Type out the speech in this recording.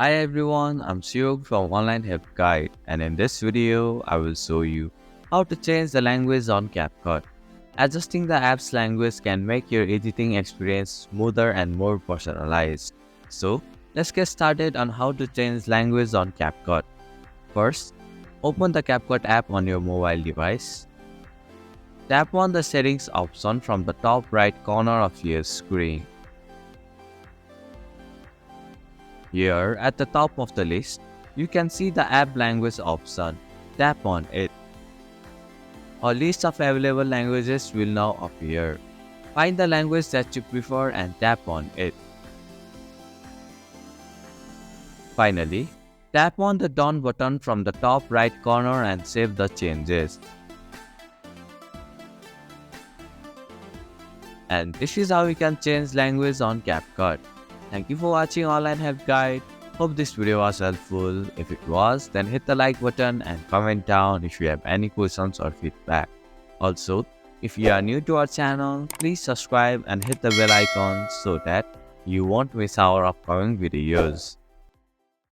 Hi everyone, I'm Siog from Online Help Guide, and in this video, I will show you how to change the language on CapCut. Adjusting the app's language can make your editing experience smoother and more personalized. So, let's get started on how to change language on CapCut. First, open the CapCut app on your mobile device. Tap on the settings option from the top right corner of your screen. Here at the top of the list, you can see the app language option. Tap on it. A list of available languages will now appear. Find the language that you prefer and tap on it. Finally, tap on the Done button from the top right corner and save the changes. And this is how you can change language on CapCut. Thank you for watching Online Help Guide. Hope this video was helpful. If it was, then hit the like button and comment down if you have any questions or feedback. Also, if you are new to our channel, please subscribe and hit the bell icon so that you won't miss our upcoming videos.